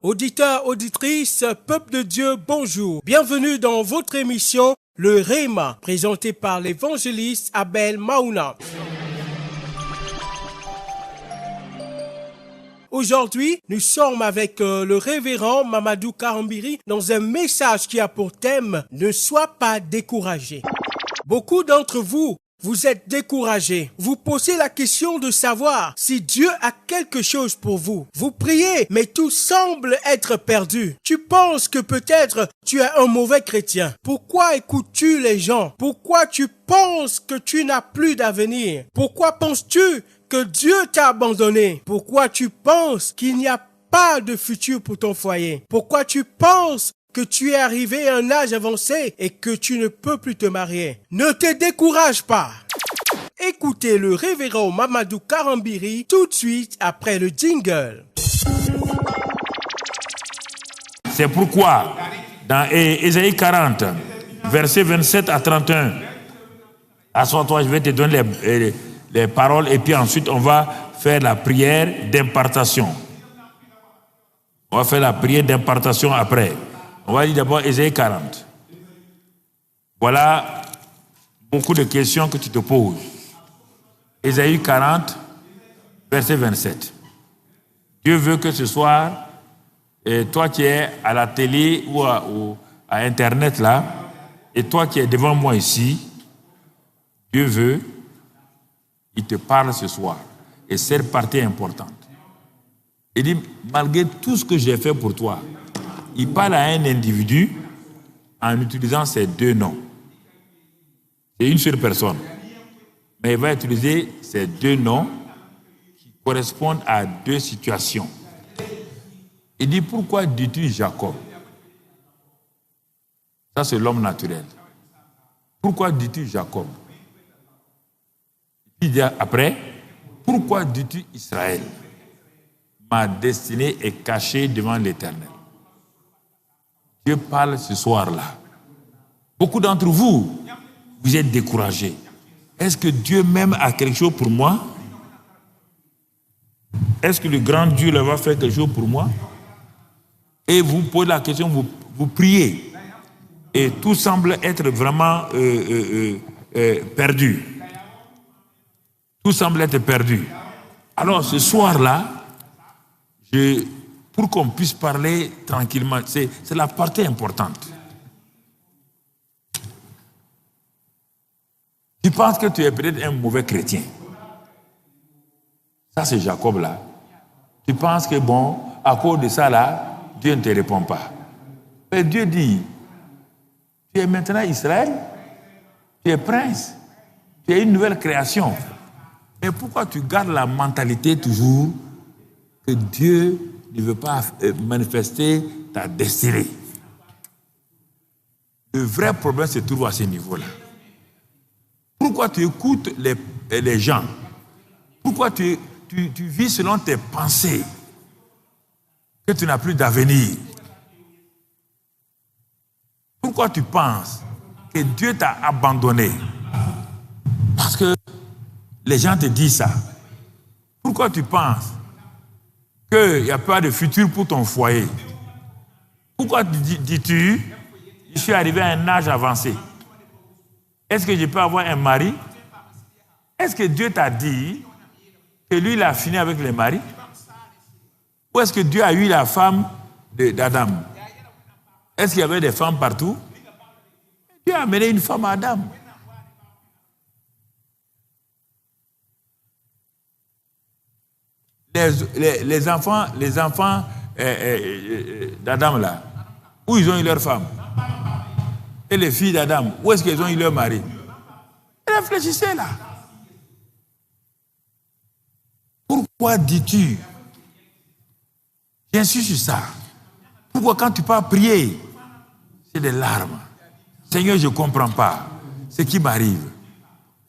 Auditeurs, auditrices, peuple de Dieu, bonjour. Bienvenue dans votre émission Le Réma, présentée par l'évangéliste Abel Maouna. Aujourd'hui, nous sommes avec le révérend Mamadou Karambiri dans un message qui a pour thème « Ne sois pas découragé ». Beaucoup d'entre vous, vous êtes découragés. Vous posez la question de savoir si Dieu a quelque chose pour vous. Vous priez, mais tout semble être perdu. Tu penses que peut-être tu es un mauvais chrétien. Pourquoi écoutes-tu les gens? Pourquoi tu penses que tu n'as plus d'avenir? Pourquoi penses-tu que Dieu t'a abandonné? Pourquoi tu penses qu'il n'y a pas de futur pour ton foyer? Pourquoi tu penses que tu es arrivé à un âge avancé et que tu ne peux plus te marier? Ne te décourage pas. Écoutez le révérend Mamadou Karambiri tout de suite après le jingle. C'est pourquoi, dans Ésaïe 40, versets 27 à 31, assois-toi, je vais te donner les paroles et puis ensuite on va faire la prière d'impartation. On va faire la prière d'impartation après. On va lire d'abord Ésaïe 40. Voilà beaucoup de questions que tu te poses. Ésaïe 40, verset 27. Dieu veut que ce soir, toi qui es à la télé ou à Internet là, et toi qui es devant moi ici, Dieu veut, il te parle ce soir. Et cette partie est importante. Il dit, malgré tout ce que j'ai fait pour toi, il parle à un individu en utilisant ces deux noms. C'est une seule personne. Mais il va utiliser ces deux noms qui correspondent à deux situations. Il dit, pourquoi dis-tu Jacob? Ça, c'est l'homme naturel. Pourquoi dis-tu Jacob? Il dit après, pourquoi dis-tu Israël? Ma destinée est cachée devant l'Éternel. Dieu parle ce soir-là. Beaucoup d'entre vous, vous êtes découragés. Est-ce que Dieu même a quelque chose pour moi? Est-ce que le grand Dieu là va faire quelque chose pour moi? Et vous posez la question, vous priez. Et tout semble être vraiment perdu. Tout semble être perdu. Alors ce soir-là, pour qu'on puisse parler tranquillement, c'est la partie importante. Tu penses que tu es peut-être un mauvais chrétien. Ça, c'est Jacob là. Tu penses que bon, à cause de ça là, Dieu ne te répond pas. Mais Dieu dit, tu es maintenant Israël, tu es prince, tu es une nouvelle création. Mais pourquoi tu gardes la mentalité toujours que Dieu ne veut pas manifester ta destinée? Le vrai problème se trouve à ce niveau-là. Pourquoi tu écoutes les gens? Pourquoi tu vis selon tes pensées que tu n'as plus d'avenir? Pourquoi tu penses que Dieu t'a abandonné? Parce que les gens te disent ça. Pourquoi tu penses qu'il n'y a pas de futur pour ton foyer? Pourquoi dis-tu, je suis arrivé à un âge avancé? Est-ce que je peux avoir un mari? Est-ce que Dieu t'a dit que lui, il a fini avec les maris? Ou est-ce que Dieu a eu la femme d'Adam? Est-ce qu'il y avait des femmes partout? Dieu a amené une femme à Adam. Les enfants d'Adam là, où ils ont eu leur femme? Et les filles d'Adam, où est-ce qu'ils ont eu leur mari? Réfléchissez là. Pourquoi dis-tu? J'insiste sur ça. Pourquoi quand tu pars prier, c'est des larmes? Seigneur, je ne comprends pas ce qui m'arrive.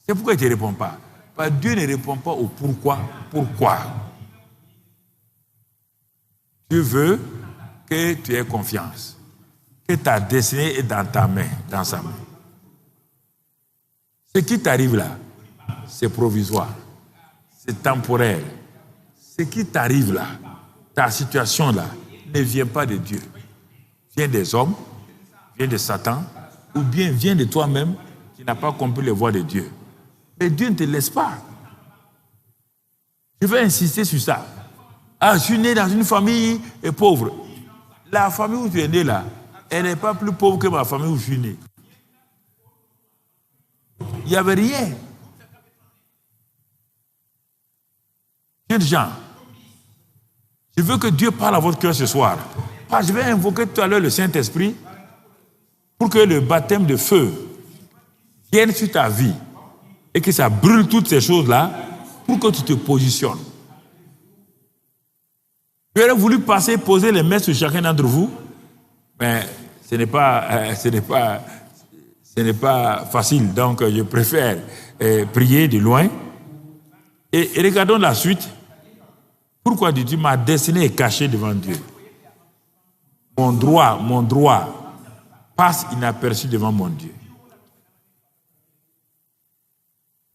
C'est pourquoi il ne te répond pas. Parce que Dieu ne répond pas au pourquoi. Pourquoi? Dieu veut que tu aies confiance. Que ta destinée est dans ta main, dans sa main. Ce qui t'arrive là, c'est provisoire. C'est temporaire. Ce qui t'arrive là, ta situation là, ne vient pas de Dieu. Vient des hommes, vient de Satan, ou bien vient de toi-même qui n'a pas compris les voies de Dieu. Mais Dieu ne te laisse pas. Je vais insister sur ça. Ah, je suis né dans une famille pauvre. La famille où tu es né là, elle n'est pas plus pauvre que ma famille où je suis né. Il n'y avait rien. Jeunes gens, je veux que Dieu parle à votre cœur ce soir. Je vais invoquer tout à l'heure le Saint-Esprit pour que le baptême de feu vienne sur ta vie et que ça brûle toutes ces choses-là pour que tu te positionnes. J'aurais voulu poser les mains sur chacun d'entre vous, mais ce n'est pas facile. Donc, je préfère prier de loin. Et regardons la suite. Pourquoi dis-tu, ma destinée est cachée devant Dieu? Mon droit passe inaperçu devant mon Dieu.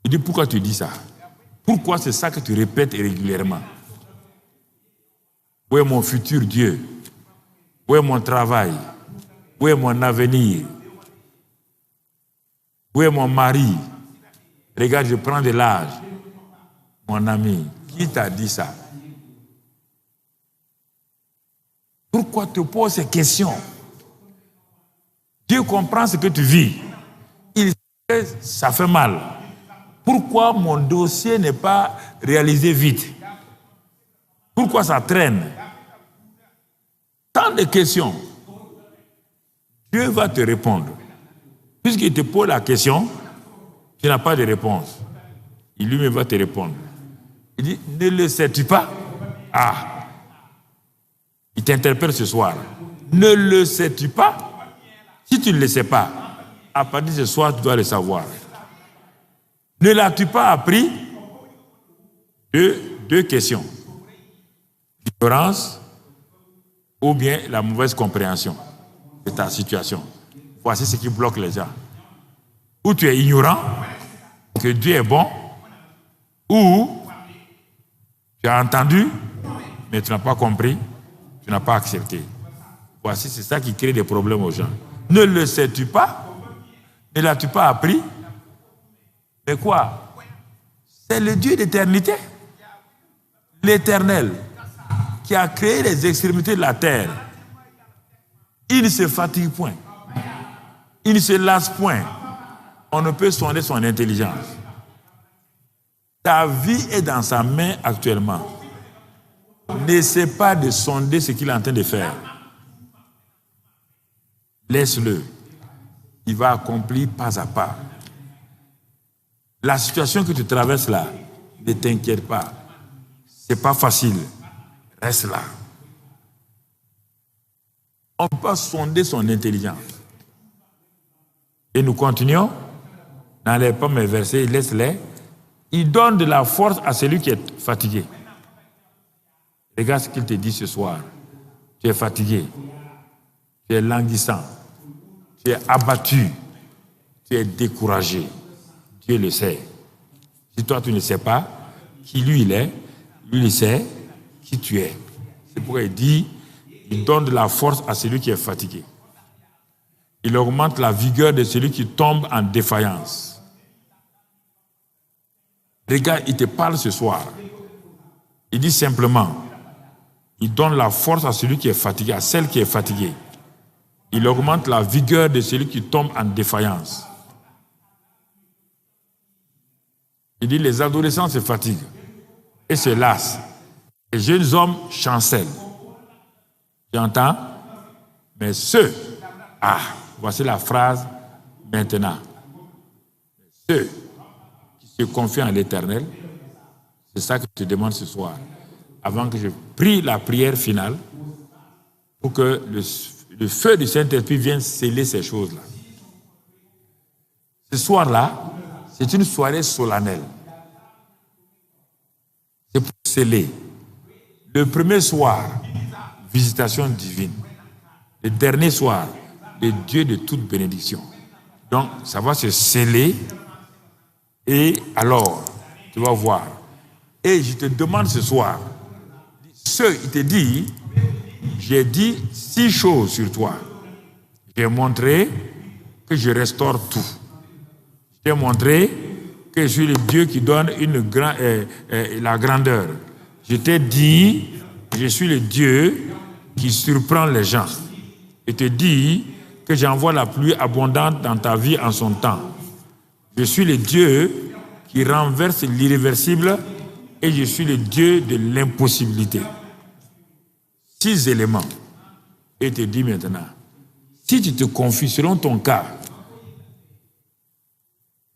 Je dis, pourquoi tu dis ça? Pourquoi c'est ça que tu répètes régulièrement? Où est mon futur Dieu? Où est mon travail? Où est mon avenir? Où est mon mari? Regarde, je prends de l'âge. Mon ami, qui t'a dit ça? Pourquoi tu poses ces questions? Dieu comprend ce que tu vis. Il sait que ça fait mal. Pourquoi mon dossier n'est pas réalisé vite? Pourquoi ça traîne? Tant de questions. Dieu va te répondre. Puisqu'il te pose la question, tu n'as pas de réponse. Il lui-même va te répondre. Il dit, ne le sais-tu pas? Ah! Il t'interpelle ce soir. Ne le sais-tu pas? Si tu ne le sais pas, à partir de ce soir, tu dois le savoir. Ne l'as-tu pas appris? Deux questions. L'ignorance ou bien la mauvaise compréhension de ta situation. Voici ce qui bloque les gens. Ou tu es ignorant que Dieu est bon, ou tu as entendu, mais tu n'as pas compris, tu n'as pas accepté. Voici, c'est ça qui crée des problèmes aux gens. Ne le sais-tu pas? Ne l'as-tu pas appris? Mais quoi? C'est le Dieu d'éternité. L'Éternel qui a créé les extrémités de la terre. Il ne se fatigue point. Il ne se lasse point. On ne peut sonder son intelligence. Ta vie est dans sa main actuellement. N'essaie pas de sonder ce qu'il est en train de faire. Laisse-le. Il va accomplir pas à pas. La situation que tu traverses là, ne t'inquiète pas. C'est pas facile. Reste là. On peut pas sonder son intelligence. Et nous continuons. N'enlève pas mes versets, laisse-les. Il donne de la force à celui qui est fatigué. Regarde ce qu'il te dit ce soir. Tu es fatigué. Tu es languissant. Tu es abattu. Tu es découragé. Dieu le sait. Si toi tu ne sais pas qui lui il est, lui il sait qui tu es. C'est pourquoi il dit, il donne de la force à celui qui est fatigué. Il augmente la vigueur de celui qui tombe en défaillance. Regarde, il te parle ce soir. Il dit simplement, il donne la force à celui qui est fatigué, à celle qui est fatiguée. Il augmente la vigueur de celui qui tombe en défaillance. Il dit, les adolescents se fatiguent et se lassent. Les jeunes hommes chancellent. Tu entends? Mais ceux, voici la phrase maintenant. Ceux qui se confient en l'Éternel, c'est ça que je te demande ce soir, avant que je prie la prière finale, pour que le feu du Saint-Esprit vienne sceller ces choses-là. Ce soir-là, c'est une soirée solennelle. C'est pour sceller. Le premier soir, visitation divine. Le dernier soir, le Dieu de toute bénédiction. Donc, ça va se sceller. Et alors, tu vas voir. Et je te demande ce soir, il te dit, j'ai dit 6 choses sur toi. J'ai montré que je restaure tout. J'ai montré que je suis le Dieu qui donne la grandeur. Je t'ai dit, je suis le Dieu qui surprend les gens. Je te dis que j'envoie la pluie abondante dans ta vie en son temps. Je suis le Dieu qui renverse l'irréversible et je suis le Dieu de l'impossibilité. 6 éléments. Et te dis maintenant, si tu te confies selon ton cas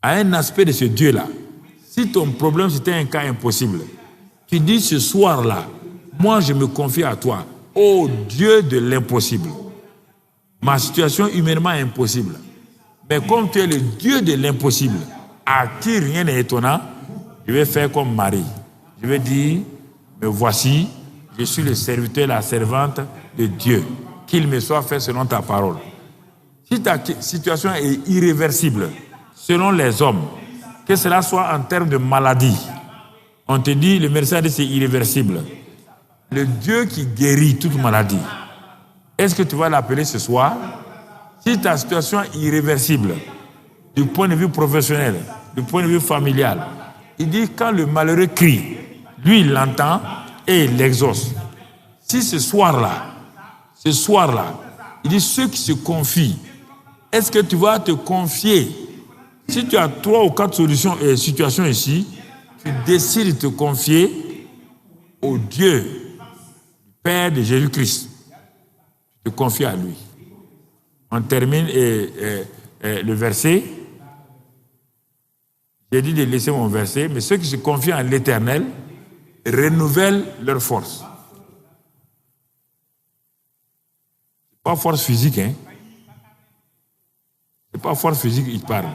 à un aspect de ce Dieu-là, si ton problème c'était un cas impossible, tu dis ce soir-là, moi je me confie à toi, ô Dieu de l'impossible. Ma situation humainement est impossible. Mais comme tu es le Dieu de l'impossible, à qui rien n'est étonnant, je vais faire comme Marie. Je vais dire, me voici, je suis le serviteur, la servante de Dieu. Qu'il me soit fait selon ta parole. Si ta situation est irréversible, selon les hommes, que cela soit en termes de maladie, on te dit, le médecin dit c'est irréversible. Le Dieu qui guérit toute maladie, est-ce que tu vas l'appeler ce soir? Si ta situation est irréversible, du point de vue professionnel, du point de vue familial, il dit quand le malheureux crie, lui il l'entend et il l'exauce. Si ce soir-là, il dit ceux qui se confient, est-ce que tu vas te confier? Si tu as 3 ou 4 solutions et situations ici, tu décides de te confier au Dieu, Père de Jésus-Christ. Tu te confies à lui. On termine le verset. J'ai dit de laisser mon verset, mais ceux qui se confient en l'Éternel renouvellent leur force. Pas force physique, hein. C'est pas force physique, il parle.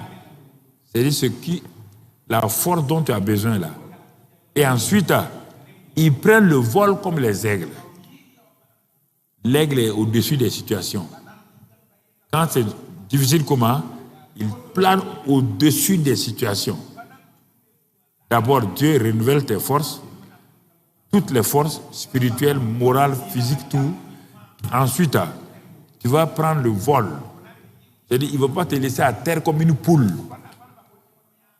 C'est-à-dire la force dont tu as besoin là. Et ensuite, ils prennent le vol comme les aigles. L'aigle est au-dessus des situations. Quand c'est difficile comment, il plane au-dessus des situations. D'abord, Dieu renouvelle tes forces, toutes les forces spirituelles, morales, physiques, tout. Ensuite, tu vas prendre le vol. C'est-à-dire, il ne va pas te laisser à terre comme une poule.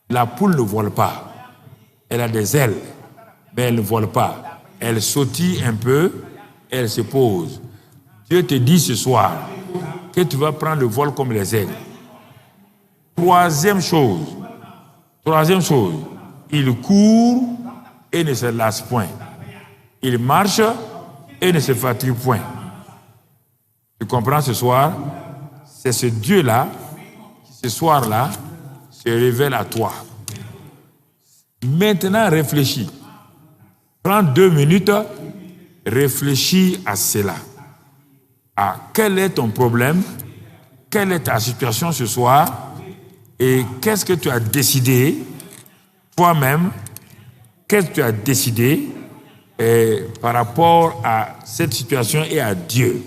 La poule ne vole pas. Elle a des ailes, mais elle ne vole pas. Elle sautille un peu, elle se pose. Dieu te dit ce soir que tu vas prendre le vol comme les aigles. Troisième chose, il court et ne se lasse point. Il marche et ne se fatigue point. Tu comprends ce soir? C'est ce Dieu-là qui, ce soir-là, se révèle à toi. Maintenant, réfléchis. Prends 2 minutes, réfléchis à cela. À quel est ton problème? Quelle est ta situation ce soir? Et qu'est-ce que tu as décidé toi-même? Qu'est-ce que tu as décidé par rapport à cette situation et à Dieu?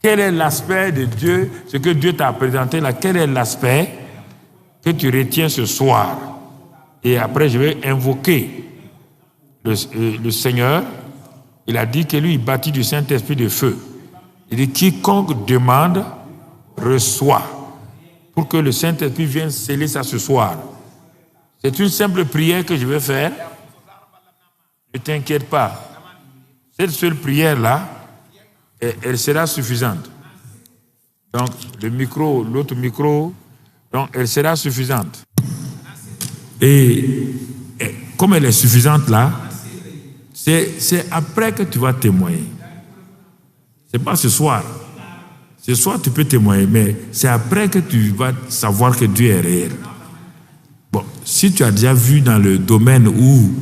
Quel est l'aspect de Dieu, ce que Dieu t'a présenté là? Quel est l'aspect que tu retiens ce soir? Et après, je vais invoquer le Seigneur. Il a dit que lui, il bâtit du Saint-Esprit de feu. Il dit, quiconque demande, reçoit. Pour que le Saint-Esprit vienne sceller ça ce soir. C'est une simple prière que je vais faire. Ne t'inquiète pas. Cette seule prière-là, elle sera suffisante. Donc, l'autre micro, donc elle sera suffisante. Et comme elle est suffisante là, c'est après que tu vas témoigner. C'est pas ce soir. Ce soir, tu peux témoigner, mais c'est après que tu vas savoir que Dieu est réel. Bon, si tu as déjà vu dans le domaine où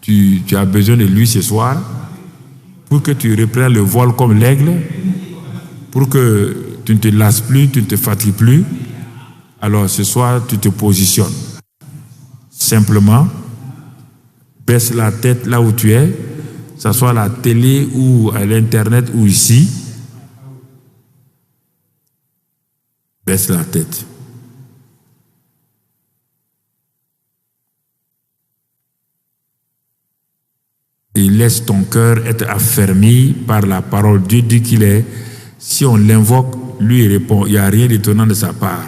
tu as besoin de lui ce soir, pour que tu reprennes le vol comme l'aigle, pour que tu ne te lasses plus, tu ne te fatigues plus, alors ce soir, tu te positionnes. Simplement, baisse la tête là où tu es, que ce soit à la télé ou à l'internet ou ici. Baisse la tête. Et laisse ton cœur être affermi par la parole. Dieu dit qu'il est. Si on l'invoque, lui il répond. Il n'y a rien d'étonnant de sa part.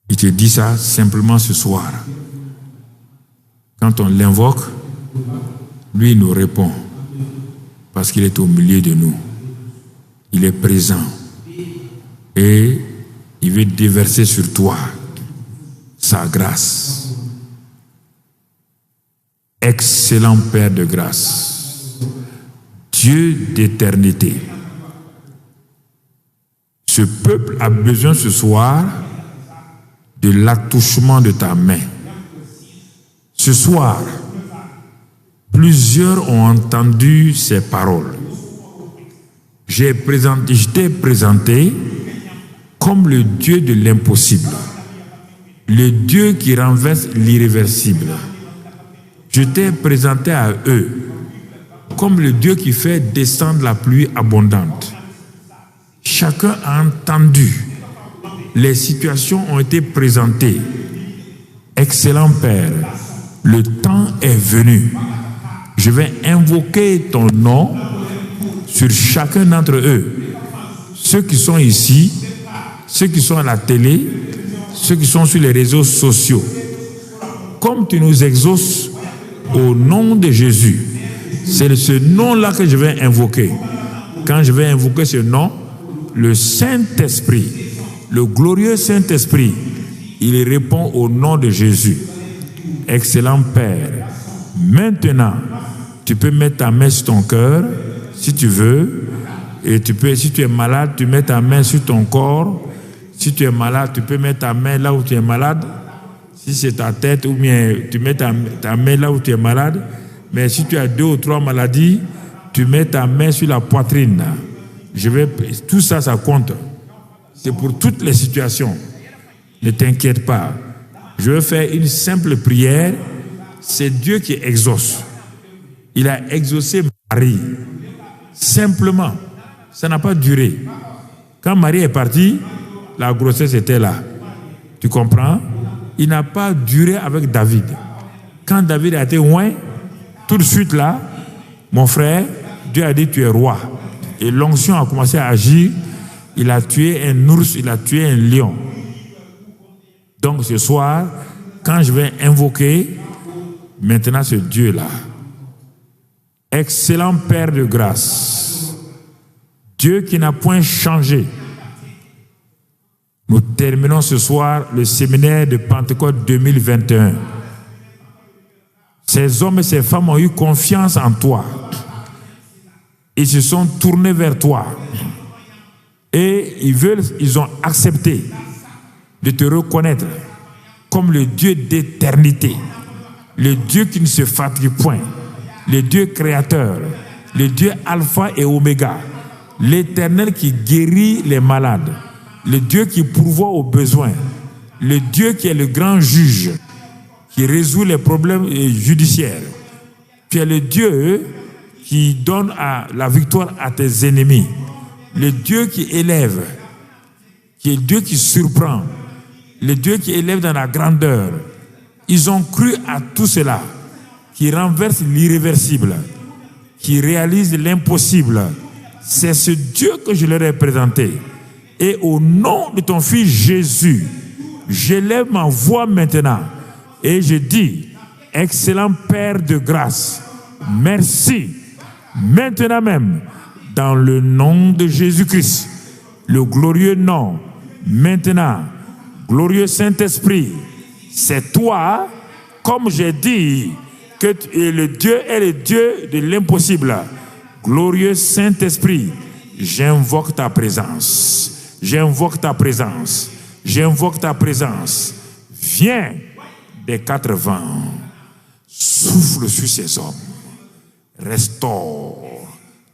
Il te dit ça simplement ce soir. Quand on l'invoque, lui nous répond. Parce qu'il est au milieu de nous. Il est présent. Et il veut déverser sur toi sa grâce. Excellent Père de grâce. Dieu d'éternité. Ce peuple a besoin ce soir de l'attouchement de ta main. Ce soir, plusieurs ont entendu ces paroles. Je t'ai présenté comme le Dieu de l'impossible, le Dieu qui renverse l'irréversible. Je t'ai présenté à eux comme le Dieu qui fait descendre la pluie abondante. Chacun a entendu. Les situations ont été présentées. Excellent Père, le temps est venu. Je vais invoquer ton nom sur chacun d'entre eux. Ceux qui sont ici, ceux qui sont à la télé, ceux qui sont sur les réseaux sociaux. Comme tu nous exauces au nom de Jésus, c'est ce nom-là que je vais invoquer. Quand je vais invoquer ce nom, le Saint-Esprit, le glorieux Saint-Esprit, il répond au nom de Jésus. Excellent Père, maintenant, tu peux mettre ta main sur ton cœur, si tu veux, et tu peux, si tu es malade, tu mets ta main sur ton corps. Si tu es malade, tu peux mettre ta main là où tu es malade. Si c'est ta tête, ou bien tu mets ta main là où tu es malade. Mais si tu as 2 ou 3 maladies, tu mets ta main sur la poitrine. Tout ça, ça compte. C'est pour toutes les situations. Ne t'inquiète pas. Je vais faire une simple prière. C'est Dieu qui exauce. Il a exaucé Marie. Simplement. Ça n'a pas duré. Quand Marie est partie, la grossesse était là. Tu comprends? Il n'a pas duré avec David. Quand David a été loin, tout de suite là, mon frère, Dieu a dit tu es roi. Et l'onction a commencé à agir. Il a tué un ours, il a tué un lion. Donc ce soir, quand je vais invoquer maintenant ce Dieu-là, excellent Père de grâce, Dieu qui n'a point changé. Nous terminons ce soir le séminaire de Pentecôte 2021. Ces hommes et ces femmes ont eu confiance en toi. Ils se sont tournés vers toi. Et ils ont accepté de te reconnaître comme le Dieu d'éternité, le Dieu qui ne se fatigue point, le Dieu créateur, le Dieu alpha et oméga, l'Éternel qui guérit les malades, le Dieu qui pourvoit aux besoins, le Dieu qui est le grand juge, qui résout les problèmes judiciaires. Tu es le Dieu qui donne la victoire à tes ennemis, le Dieu qui élève, qui est le Dieu qui surprend, le Dieu qui élève dans la grandeur. Ils ont cru à tout cela, qui renverse l'irréversible, qui réalise l'impossible. C'est ce Dieu que je leur ai présenté. Et au nom de ton Fils Jésus, j'élève ma voix maintenant et je dis, excellent Père de grâce, merci, maintenant même, dans le nom de Jésus-Christ, le glorieux nom, maintenant, glorieux Saint-Esprit, c'est toi, comme j'ai dit, que le Dieu est le Dieu de l'impossible. Glorieux Saint-Esprit, j'invoque ta présence. J'invoque ta présence. J'invoque ta présence. Viens des 4 vents. Souffle sur ces hommes. Restaure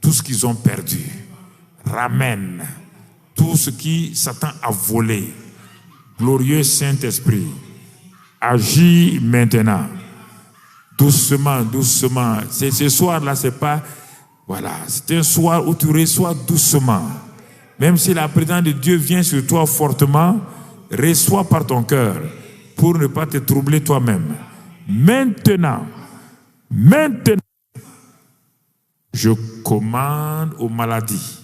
tout ce qu'ils ont perdu. Ramène tout ce qui Satan a volé. Glorieux Saint-Esprit, agis maintenant. Doucement, doucement. Ce soir-là, c'est pas... Voilà, c'est un soir où tu reçois doucement. Même si la présence de Dieu vient sur toi fortement, reçois par ton cœur. pour ne pas te troubler toi-même. Maintenant, je commande aux maladies.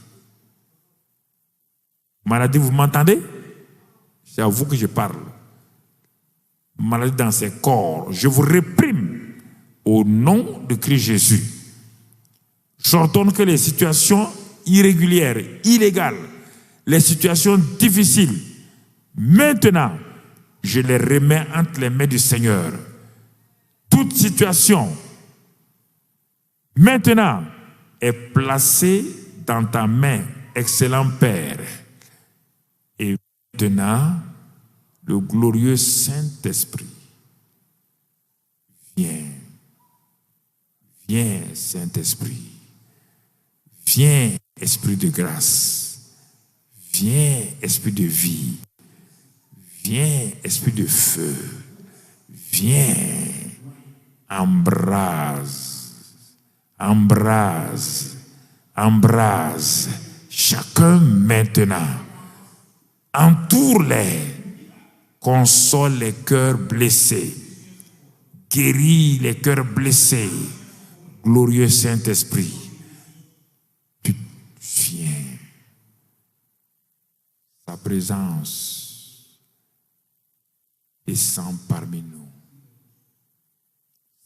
Maladie, vous m'entendez? C'est à vous que je parle. Maladie dans ces corps, je vous réprime au nom de Christ Jésus. J'ordonne que les situations irrégulières, illégales, les situations difficiles, maintenant, je les remets entre les mains du Seigneur. Toute situation, maintenant, est placée dans ta main, excellent Père. Et maintenant, le glorieux Saint-Esprit, viens, Saint-Esprit, viens, Esprit de grâce, viens, Esprit de vie, viens, Esprit de feu, viens, embrase chacun maintenant, entoure-les, console les cœurs blessés, guéris les cœurs blessés, glorieux Saint-Esprit, tu viens, sa présence descend parmi nous,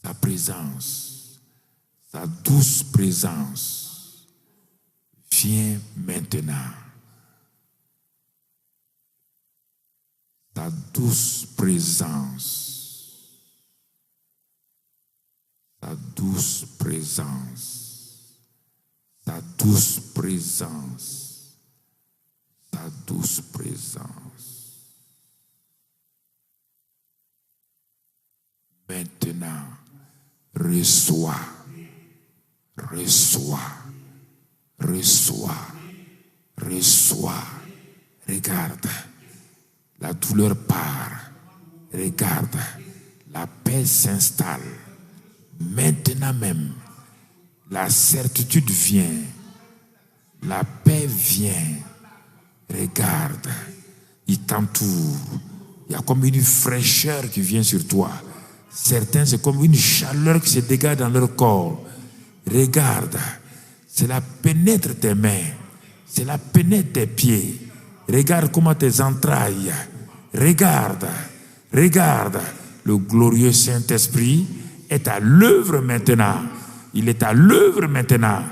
sa présence, sa douce présence, viens maintenant. Ta douce présence, ta douce présence, ta douce présence, ta douce présence. Maintenant, reçois. Regarde. La douleur part. Regarde. La paix s'installe. Maintenant même, la certitude vient. La paix vient. Regarde. Il t'entoure. Il y a comme une fraîcheur qui vient sur toi. Certains, c'est comme une chaleur qui se dégage dans leur corps. Regarde. Cela pénètre tes mains. Cela pénètre tes pieds. Regarde comment tes entrailles. Regarde. Le glorieux Saint-Esprit est à l'œuvre maintenant. Il est à l'œuvre maintenant.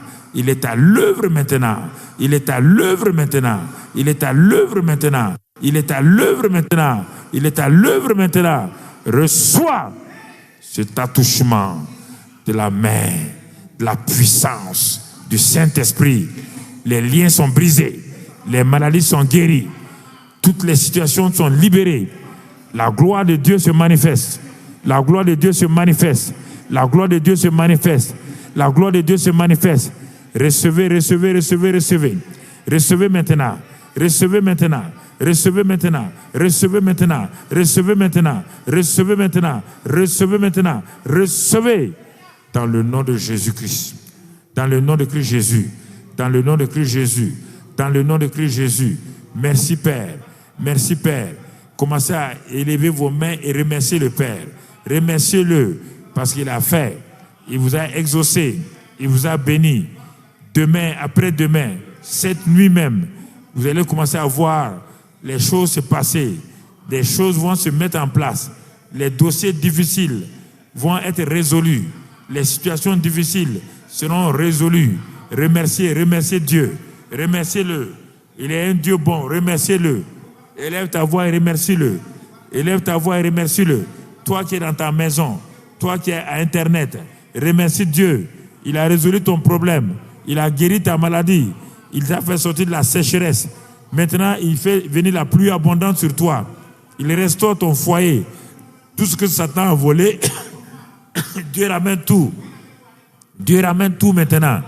Reçois cet attouchement de la main, de la puissance du Saint-Esprit. Les liens sont brisés. Les maladies sont guéries. Toutes les situations sont libérées. La gloire de Dieu se manifeste. La gloire de Dieu se manifeste. La gloire de Dieu se manifeste. La gloire de Dieu se manifeste. Recevez. Recevez maintenant. Recevez maintenant. Recevez maintenant. Recevez maintenant. Recevez maintenant. Recevez maintenant. Recevez maintenant. Recevez dans le nom de Jésus-Christ. Dans le nom de Christ Jésus. Dans le nom de Christ Jésus. Dans le nom de Christ Jésus. Merci Père. Merci Père. Commencez à élever vos mains et remerciez le Père. Remerciez-le parce qu'il a fait. Il vous a exaucé. Il vous a béni. Demain, après-demain, cette nuit même, vous allez commencer à voir les choses se passer. Des choses vont se mettre en place. Les dossiers difficiles vont être résolus. Les situations difficiles seront résolues. Remerciez Dieu. Remerciez-le. Il est un Dieu bon. Remerciez-le. Élève ta voix et remercie-le. Élève ta voix et remercie-le. Toi qui es dans ta maison, toi qui es à Internet, remercie Dieu. Il a résolu ton problème. Il a guéri ta maladie. Il t'a fait sortir de la sécheresse. Maintenant, il fait venir la pluie abondante sur toi. Il restaure ton foyer. Tout ce que Satan a volé, Dieu ramène tout. Dieu ramène tout maintenant.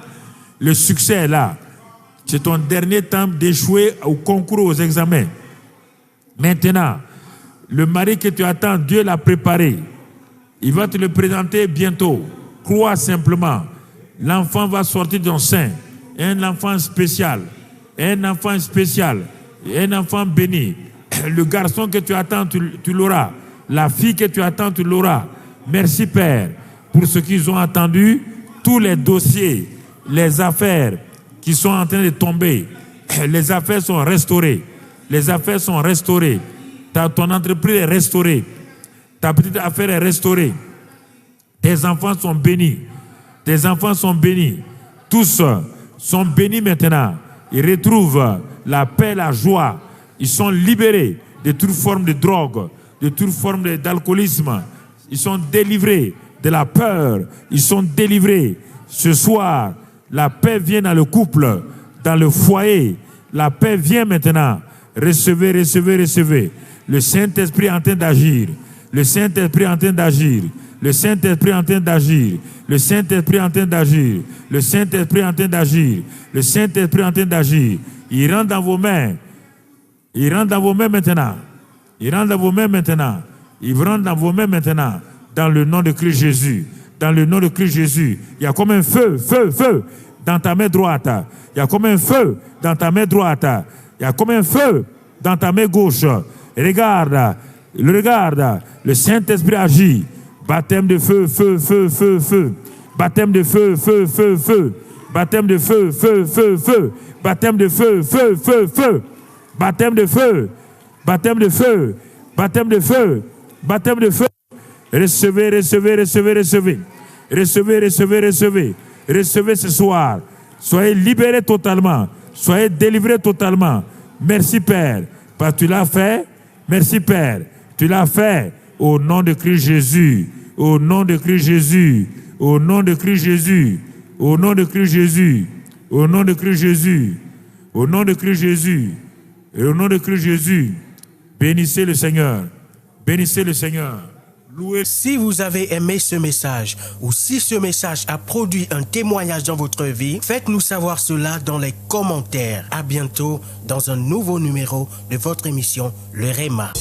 Le succès est là. C'est ton dernier temps d'échouer au concours, aux examens. Maintenant, le mari que tu attends, Dieu l'a préparé. Il va te le présenter bientôt. Crois simplement. L'enfant va sortir de ton sein. Un enfant spécial. Un enfant spécial. Un enfant béni. Le garçon que tu attends, tu l'auras. La fille que tu attends, tu l'auras. Merci, Père, pour ce qu'ils ont attendu, tous les dossiers, les affaires qui sont en train de tomber. Les affaires sont restaurées. Les affaires sont restaurées. Ton entreprise est restaurée. Ta petite affaire est restaurée. Tes enfants sont bénis. Tes enfants sont bénis. Tous sont bénis maintenant. Ils retrouvent la paix, la joie. Ils sont libérés de toute forme de drogue, de toute forme d'alcoolisme. Ils sont délivrés de la peur. Ils sont délivrés. Ce soir, la paix vient dans le couple, dans le foyer. La paix vient maintenant. Recevez, recevez, recevez. Le Saint-Esprit est en train d'agir. Le Saint-Esprit est en train d'agir. Le Saint-Esprit est en train d'agir. Le Saint-Esprit est en train d'agir. Le Saint-Esprit est en train d'agir. Le Saint-Esprit est en train d'agir. Il rentre dans vos mains. Il rentre dans vos mains maintenant. Il rentre dans vos mains maintenant. Il rentre dans vos mains maintenant. Dans le nom de Christ Jésus. Dans le nom de Christ Jésus. Il y a comme un feu, feu, feu dans ta main droite. Il y a comme un feu dans ta main droite. Il y a comme un feu dans ta main gauche. Regarde, regarde. Le Saint-Esprit agit. Baptême de feu, feu, feu, feu, feu. Baptême de feu, feu, feu, feu. Baptême de feu, feu, feu, feu. Baptême de feu, feu, feu, feu. Baptême de feu. Baptême de feu. Baptême de feu. Baptême de feu. Recevez, recevez, recevez, recevez. Recevez, recevez, recevez. Recevez ce soir. Soyez libérés totalement. Soyez délivrés totalement. Merci Père. Parce que tu l'as fait. Merci Père. Tu l'as fait. Au nom de Christ Jésus. Au nom de Christ Jésus. Au nom de Christ Jésus. Au nom de Christ Jésus. Au nom de Christ Jésus. Au nom de Christ Jésus. Et au nom de Christ Jésus. Bénissez le Seigneur. Bénissez le Seigneur. Louez. Si vous avez aimé ce message ou si ce message a produit un témoignage dans votre vie, faites-nous savoir cela dans les commentaires. À bientôt dans un nouveau numéro de votre émission Le Réma.